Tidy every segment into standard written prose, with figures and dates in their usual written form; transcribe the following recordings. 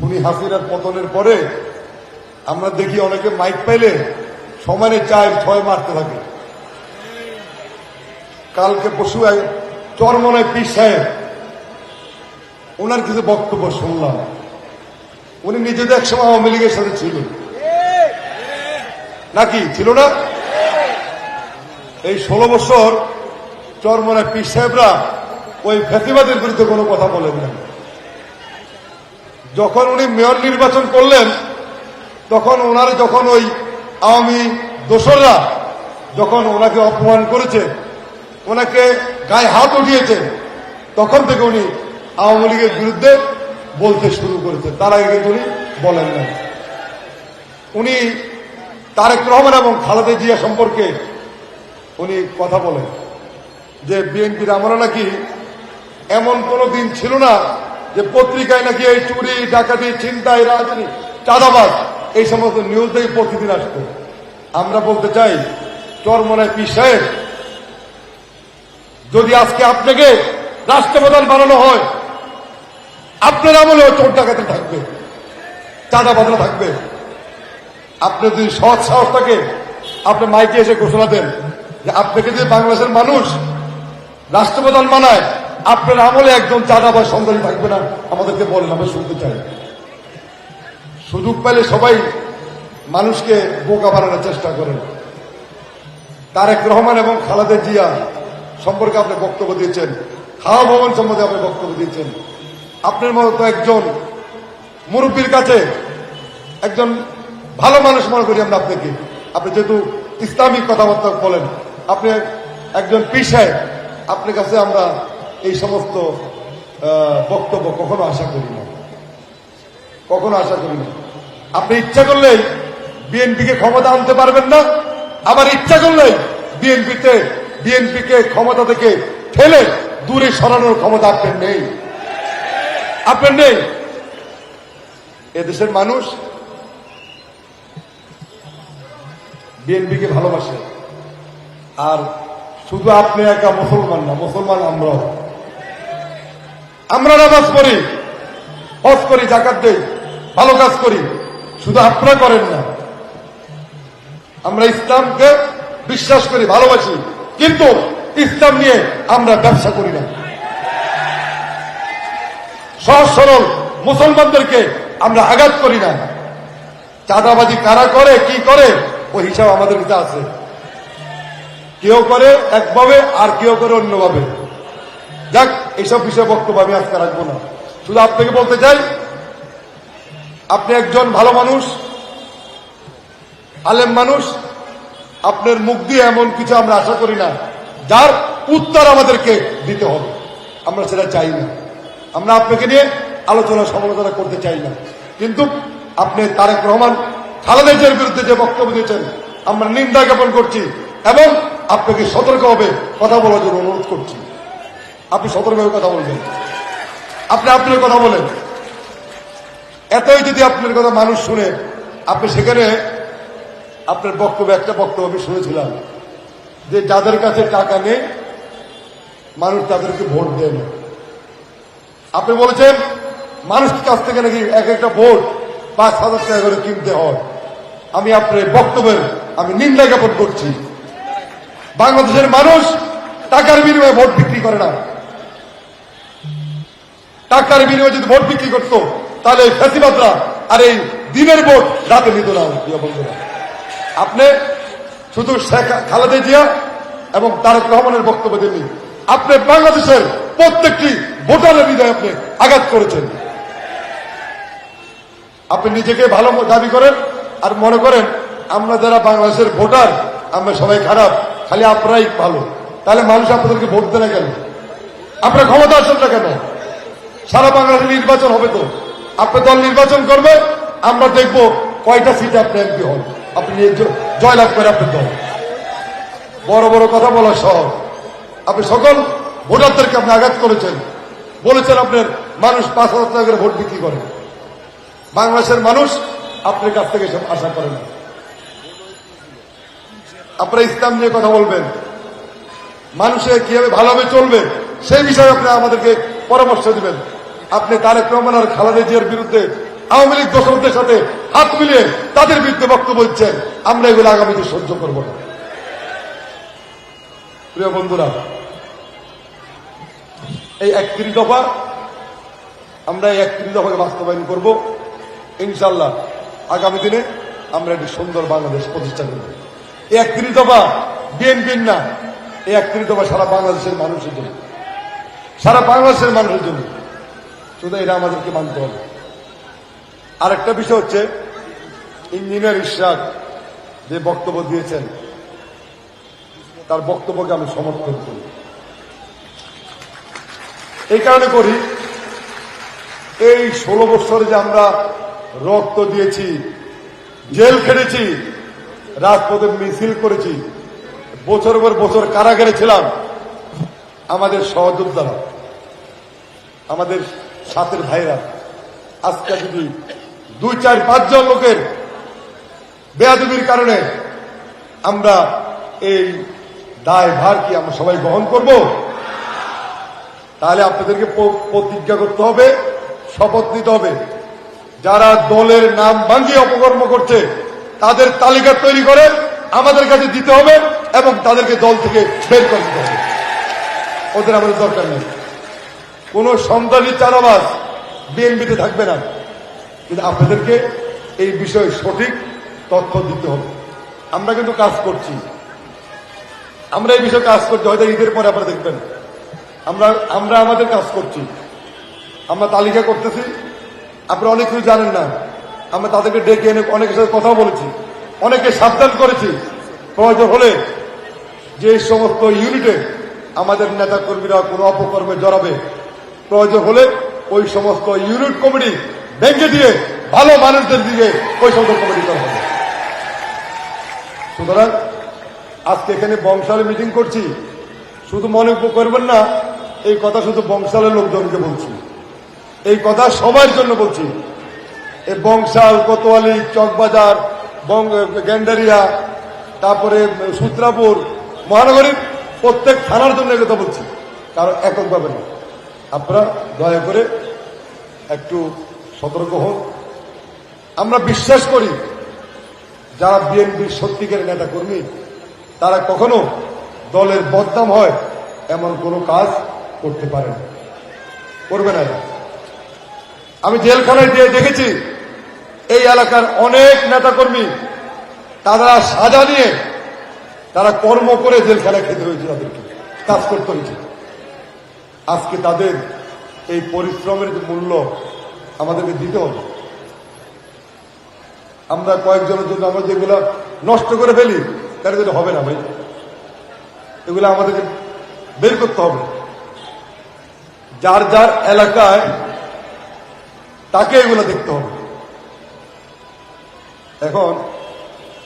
খুনি হাসিনার পতনের পরে আমরা দেখি অনেকে মাইক পাইলে সমানে 4-6 মারতে থাকে। কালকে পশু চরমনায় পীর সাহেব ওনার কিছু বক্তব্য শুনলাম। উনি নিজেদের একসময় আওয়ামী লীগের সাথে ছিল নাকি ছিল না? এই 16 বছর চরমনায় পীর সাহেবরা ওই ফ্যাসিবাদের বিরুদ্ধে কোনো কথা বলেন না। যখন উনি মেয়র নির্বাচন করলেন তখন ওনার যখন ওই আওয়ামী দোসররা যখন ওনাকে অপমান করেছে, ওনাকে গায়ে হাত উঠিয়েছে, তখন থেকে উনি আওয়ামী লীগের বিরুদ্ধে বলতে শুরু করেছে। তার আগে কিন্তু উনি বলেন না। উনি তারেক রহমান এবং খালেদা জিয়া সম্পর্কে উনি কথা বলেন যে বিএনপির আমরা নাকি এমন কোনো দিন ছিল না যে পত্রিকায় নাকি এই চুরি ডাকাতি ছিনতাই রাজনীতি চাঁদাবাজ এই সমস্ত নিউজটাই প্রতিদিন আসতো। আমরা বলতে চাই চরমনায় পীর সাহেব, যদি আজকে আপনাকে রাষ্ট্রপ্রধান বানানো হয়, আপনার আমলেও চোর ডাকাতি থাকবে, চাঁদাবাজরা থাকবে। আপনি যদি সৎ সাহস থাকে আপনি মাইকে এসে ঘোষণা দেন যে আপনাকে যদি বাংলাদেশের মানুষ রাষ্ট্রপ্রধান বানায়, আপনার আমলে একজন চাঁদাবাজ সন্ধানী থাকবে না, আমাদেরকে বলেন, আমরা শুনতে চাই। সুযোগ পেলে সবাই মানুষকে বোকা বানানোর চেষ্টা করেন। তারেক রহমান এবং খালেদা জিয়া সম্পর্কে আপনি বক্তব্য দিয়েছেন, হাওয়া ভবন সম্বন্ধে আপনি বক্তব্য দিয়েছেন। আপনার মতো একজন মুরব্বীর কাছে একজন ভালো মানুষ মনে করি আমরা আপনাকে। আপনি যেহেতু ইসলামিক কথাবার্তা বলেন, আপনি একজন পীর সাহেব, আপনার কাছে আমরা এই সমস্ত বক্তব্য কখনো আশা করি না, কখনো আশা করি না। আপনি ইচ্ছা করলেই বিএনপিকে ক্ষমতা আনতে পারবেন না, আবার ইচ্ছা করলেই বিএনপিকে ক্ষমতা থেকে ঠেলে দূরে সরানোর ক্ষমতা আপনার নেই, আপনার নেই। এদেশের মানুষ বিএনপিকে ভালোবাসে। আর শুধু আপনি একা মুসলমান না, মুসলমান আমরাও। আমরা নামাজ পড়ি, হজ করি, যাকাত দেই, ভালো কাজ করি, শুধু আপনারা করেন না। আমরা ইসলামকে বিশ্বাস করি, ভালোবাসি, কিন্তু ইসলাম নিয়ে আমরা ব্যবসা করি না। সহজ সরল মুসলমানদেরকে আমরা আঘাত করি না। চাঁদাবাজি কারা করে, কি করে, ওই হিসাব আমাদের কাছে আছে। কেউ করে একভাবে আর কেউ করে অন্যভাবে। যাক, এইসব বিষয়ে বক্তব্য আমি আজকে রাখবো না। শুধু আপনাকে বলতে চাই, আপনি একজন ভালো মানুষ, আলেম মানুষ। আপনার মুখ দিয়ে এমন কিছু আমরা আশা করি না যার উত্তর আমাদেরকে দিতে হবে, আমরা সেটা চাই না। আমরা আপনাকে নিয়ে আলোচনা সমালোচনা করতে চাই না। কিন্তু আপনি তারেক রহমান খালেদা জিয়ার বিরুদ্ধে যে বক্তব্য দিয়েছেন, আমরা নিন্দা জ্ঞাপন করছি এবং আপনাকে সতর্কভাবে কথা বলার জন্য অনুরোধ করছি। আপনি সতর্কভাবে কথা বলবেন, আপনি আপনার কথা বলেন। এতই যদি আপনার কথা মানুষ শুনে, আপনি সেখানে আপনার বক্তব্য, একটা বক্তব্য আমি শুনেছিলাম যে যাদের কাছে টাকা নেই মানুষ তাদেরকে ভোট দেয় না। আপনি বলেছেন মানুষের কাছ থেকে নাকি এক একটা ভোট 5,000 টাকা করে কিনতে হয়। আমি আপনার বক্তব্যের আমি নিন্দা জ্ঞাপন করছি। বাংলাদেশের মানুষ টাকার বিনিময়ে ভোট বিক্রি করে না। টাকার বিনিময়ে যদি ভোট বিক্রি করতো তাহলে এই ফ্যাসিবাদরা আর এই দিনের ভোট রাতে নিত না। বন্ধুরা, আপনি শুধু শেখ খালেদা জিয়া এবং তারেক রহমানের বক্তব্য দেননি, আপনি বাংলাদেশের প্রত্যেকটি ভোটারের হৃদয়ে আপনি আঘাত করেছেন। আপনি নিজেকে ভালো দাবি করেন আর মনে করেন আমরা যারা বাংলাদেশের ভোটার আমরা সবাই খারাপ, খালি আপনারাই ভালো। তাহলে মানুষ আপনাদেরকে ভোট দেয় না কেন? আপনার ক্ষমতা আসেন না কেন? সারা বাংলাদেশে নির্বাচন হবে, তো আপনার দল নির্বাচন করবে, আমরা দেখব কয়টা সিটে আপনি এমপি হন, আপনি জয়লাভ করে আপনার দল। বড় বড় কথা বলা সহজ। আপনি সকল ভোটারদেরকে আপনি আঘাত করেছেন, বলেছেন আপনার মানুষ 5,000 টাকা করে ভোট বিক্রি করে। বাংলাদেশের মানুষ আপনার কাছ থেকে সব আশা করে না। আপনারা ইসলাম নিয়ে কথা বলবেন, মানুষের কিভাবে ভালোভাবে চলবে সেই বিষয়ে আপনি আমাদেরকে পরামর্শ দিবেন। আপনি তারেক রহমান আর খালেদা জিয়ার বিরুদ্ধে আওয়ামী লীগ দোষরদের সাথে হাত মিলিয়ে তাদের বিরুদ্ধে বক্তব্য দিচ্ছেন, আমরা এগুলো আগামীতে সহ্য করব না। প্রিয় বন্ধুরা, এই 31 দফা, আমরা এই 31 দফাকে বাস্তবায়ন করব ইনশাল্লাহ। আগামী দিনে আমরা একটি সুন্দর বাংলাদেশ প্রতিষ্ঠা করব। এই 31 দফা বিএনপির না, এই 31 দফা সারা বাংলাদেশের মানুষের জন্য, সারা বাংলাদেশের মানুষের জন্য। শুধু এটা আমাদেরকে মানতে হবে। আরেকটা বিষয় হচ্ছে, ইঞ্জিনিয়ার ইশরাক যে বক্তব্য দিয়েছেন, তার বক্তব্যকে আমি সমর্থন করি। এই কারণে করি, এই 16 বছরে যে আমরা রক্ত দিয়েছি, জেল খেটেছি, রাজপথে মিছিল করেছি, বছর পর বছর কারাগারে ছিলাম, আমাদের সহযোদ্ধারা, আমাদের সাথের ভাইরা আজকে যদি 2, 4, 5 জন লোকের বেয়াদবির কারণে আমরা এই দায় ভার কি আমরা সবাই গ্রহণ করব? তাহলে আপনাদেরকে প্রতিজ্ঞা করতে হবে, শপথ নিতে হবে, যারা দলের নাম ভাঙিয়ে অপকর্ম করছে তাদের তালিকা তৈরি করে আমাদের কাছে দিতে হবে এবং তাদেরকে দল থেকে বের করে দিতে হবে। ওদের আমাদের দরকার নেই। কোন সন্ত্রাসী চাঁদাবাজ বিএনপিতে থাকবে না, কিন্তু আপনাদেরকে এই বিষয়ে সঠিক তথ্য দিতে হবে। আমরা কিন্তু কাজ করছি, আমরা এই বিষয়ে কাজ করছি। হয়তো ঈদের পরে আপনারা দেখবেন আমরা আমাদের কাজ করছি, আমরা তালিকা করতেছি। আপনারা অনেক কিছু জানেন না, আমরা তাদেরকে ডেকে এনে অনেকের সাথে কথা বলেছি, অনেকে সাবধান করেছি। প্রয়োজন হলে যে সমস্ত ইউনিটে আমাদের নেতা কর্মীরা কোনো অপকর্মে জড়াবে, প্রয়োজন হলে ওই সমস্ত ইউনিট কমিটি ভেঙে দিয়ে ভালো মানুষদের দিকে ওই সমস্ত কমিটি করা হবে। সুতরাং আজকে এখানে বংশালে মিটিং করছি, শুধু মনে করবেন না এই কথা শুধু বংশালের লোকজনকে বলছি, এই কথা সবার জন্য বলছি। এই বংশাল, কোতোয়ালি, চকবাজার, গ্যান্ডারিয়া, তারপরে সূত্রাপুর, মহানগরীর প্রত্যেক থানার জন্য এই কথা বলছি, কারণ এককভাবে না। আপনারা দয়া করে একটু সতর্ক হন। আমরা বিশ্বাস করি যারা বিএনপির সত্যিকার নেতা কর্মী তারা কখনো দলের বদনাম হয় এমন কোনো কাজ করতে পারে না, করবে না। আমি জেলখানায় দিয়ে দেখেছি এই এলাকার অনেক নেতাকর্মী তারা সাজা নিয়ে তারা কর্ম করে জেলখানায় খেতে হয়েছে, তাদেরকে কাজ করতে হয়েছে। আজকে তাদের এই পরিশ্রমের যে মূল্য আমাদেরকে দিতে হবে। আমরা কয়েকজনের জন্য আমরা যেগুলো নষ্ট করে ফেলি তাহলে যেটা হবে না ভাই, এগুলো আমাদেরকে বের করতে হবে। যার যার এলাকায় তাকে এগুলো দেখতে হবে। এখন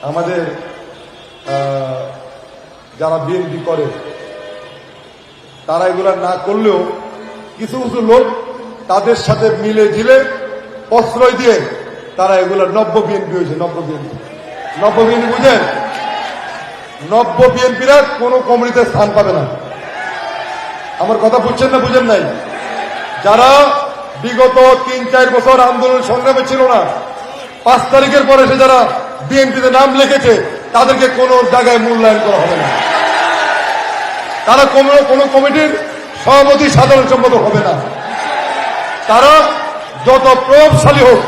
আমাদের যারা বিএনপি করে তারা এগুলা না করলেও কিছু কিছু লোক তাদের সাথে মিলে ঝিলে প্রশ্রয় দিয়ে তারা এগুলো নব্য বিএনপি হয়েছে। নব্য বিএনপি বুঝেন? নব্য বিএনপিরা কোন কমিটিতে স্থান পাবে না। আমার কথা বুঝছেন না বুঝেন নাই? যারা বিগত 3-4 বছর আন্দোলন সংগ্রামে ছিল না, 5 তারিখের পরে সে যারা বিএনপিতে নাম লিখেছে তাদেরকে কোন জায়গায় মূল্যায়ন করা হবে না। তারা কোন কমিটির সভাপতি, সাধারণ সম্পাদক হবে না। তারা যত প্রভাবশালী হোক,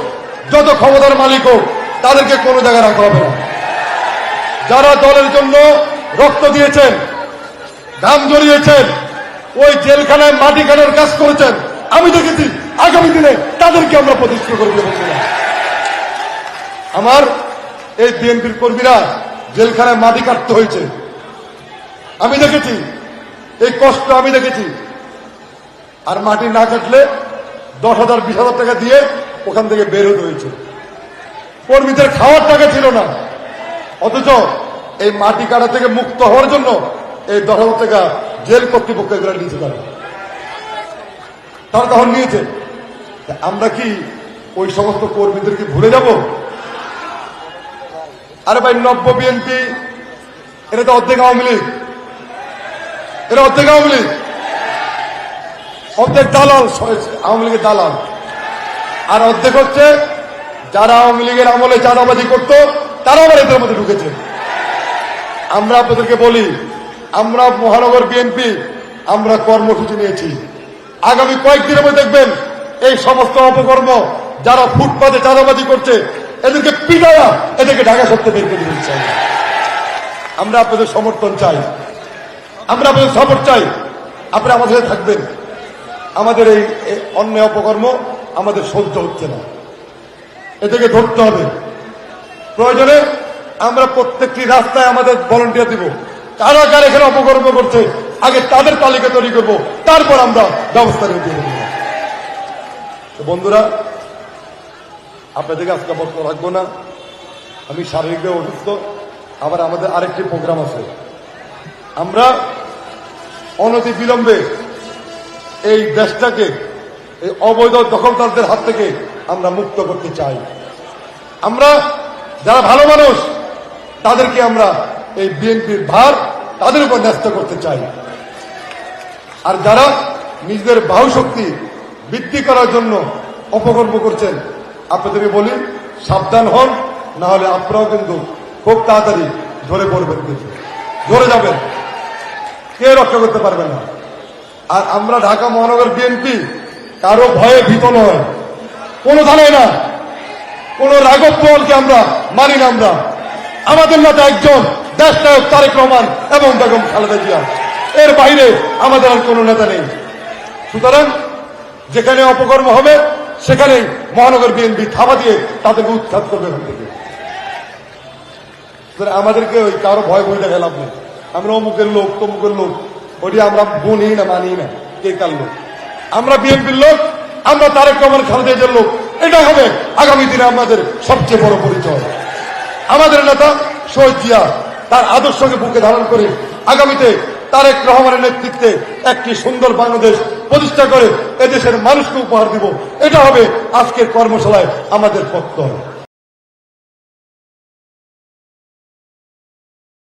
যত ক্ষমতার মালিক হোক, তাদেরকে কোন জায়গায় রাখা হবে না। যারা দলের জন্য রক্ত দিয়েছেন, ঘাম জড়িয়েছেন, ওই জেলখানায় মাটি কাটার কাজ করেছেন, আমি দেখেছি, আগামী দিনে তাদেরকে আমরা প্রতিষ্ঠিত করে দেব। আমার এই বিএনপির কর্মীরা জেলখানায় মাটি কাটতে হয়েছে, আমি দেখেছি, এই কষ্ট আমি দেখেছি। আর মাটি না কাটলে 10,000 20,000 টাকা দিয়ে ওখান থেকে বের হতে হয়েছে। কর্মীদের খাওয়ার টাকা ছিল না, অথচ এই মাটি কাটা থেকে মুক্ত হওয়ার জন্য এই 10,000 টাকা জেল কর্তৃপক্ষ এগুলো নিয়েছে। তারা তখন নিয়েছে। আমরা কি ওই সমস্ত কর্মীদেরকে ভুলে যাব? আরে ভাই, নব্য বিএনপি এটা তো অর্ধেক আওয়ামী লীগ, এরা অর্ধেক আওয়ামী লীগ, অর্ধেক দালাল, আওয়ামী লীগের দালাল, আর অর্ধেক হচ্ছে যারা আওয়ামী লীগের আমলে চাঁদাবাজি করত তারা আবার এদের মধ্যে ঢুকেছে। আমরা আপনাদেরকে বলি, আমরা মহানগর বিএনপি আমরা কর্মসূচি নিয়েছি। আগামী কয়েকদিনের মধ্যে দেখবেন এই সমস্ত অপকর্ম যারা ফুটপাতে চাঁদাবাজি করছে এদেরকে পিটায়া এদেরকে ঢাকা সত্যি বের করে দিতে চাই। আমরা আপনাদের সমর্থন চাই, আমরা আপনাদের সাপোর্ট চাই। আপনারা আমাদের সাথে থাকবেন। আমাদের এই অন্যায় অপকর্ম আমাদের সহ্য হচ্ছে না, এদেরকে ধরতে হবে। প্রয়োজনে আমরা প্রত্যেকটি রাস্তায় আমাদের ভলান্টিয়ার দিব। কারা কারা এখানে অপকর্ম করছে আগে তাদের তালিকা তৈরি করব, তারপর আমরা ব্যবস্থা নিয়ে দিয়ে দেব। বন্ধুরা, আপনাদেরকে আজকে বক্তব্য রাখবো না, আমি শারীরিকভাবে অসুস্থ। আবার আমাদের আরেকটি প্রোগ্রাম আছে। আমরা অনতি বিলম্বে এই দেশটাকে এই অবৈধ দখলদারদের হাত থেকে আমরা মুক্ত করতে চাই। আমরা যারা ভালো মানুষ তাদেরকে আমরা এই বিএনপির ভার তাদের উপর ন্যস্ত করতে চাই। আর যারা নিজেদের বাহুশক্তি বৃদ্ধি করার জন্য অপকর্ম করছেন, আপনাদেরকে বলি সাবধান হন, না হলে আপনারাও কিন্তু খুব তাড়াতাড়ি ধরে পড়বেন, কিন্তু ধরে যাবেন, কে রক্ষা করতে পারবে না। আর আমরা ঢাকা মহানগর বিএনপি কারো ভয়ে ভীত নয়, কোনো ধারণায় না, কোন রাঘব বোয়ালকে আমরা মানি না। আমরা আমাদের নেতা একজন দেশ নায়ক তারেক রহমান এবং বেগম খালেদা জিয়া, এর বাইরে আমাদের আর কোনো নেতা নেই। সুতরাং যেখানে অপকর্ম হবে সেখানেই মহানগর বিএনপি থাবা দিয়ে তাদেরকে উৎখাত করবে এখান থেকে। আমাদেরকে ওই কারো ভয় ভয় দেখা লাভ নেই। আমরা অমুকের লোক তমুকের লোক ওটি আমরা গুনি না, মানি না, কে কার লোক। আমরা বিএনপির লোক, আমরা তারেক রহমান খালেদা জিয়ার লোক। এটা হবে আগামী দিনে আমাদের সবচেয়ে বড় পরিচয়। আমাদের নেতা শহীদ জিয়া তার আদর্শকে বুকে ধারণ করে আগামীতে তারেক রহমানের নেতৃত্বে একটি সুন্দর বাংলাদেশ প্রতিষ্ঠা করে এদেশের মানুষকে উপহার দিব। এটা হবে আজকের কর্মশালায় আমাদের প্রত্যয়।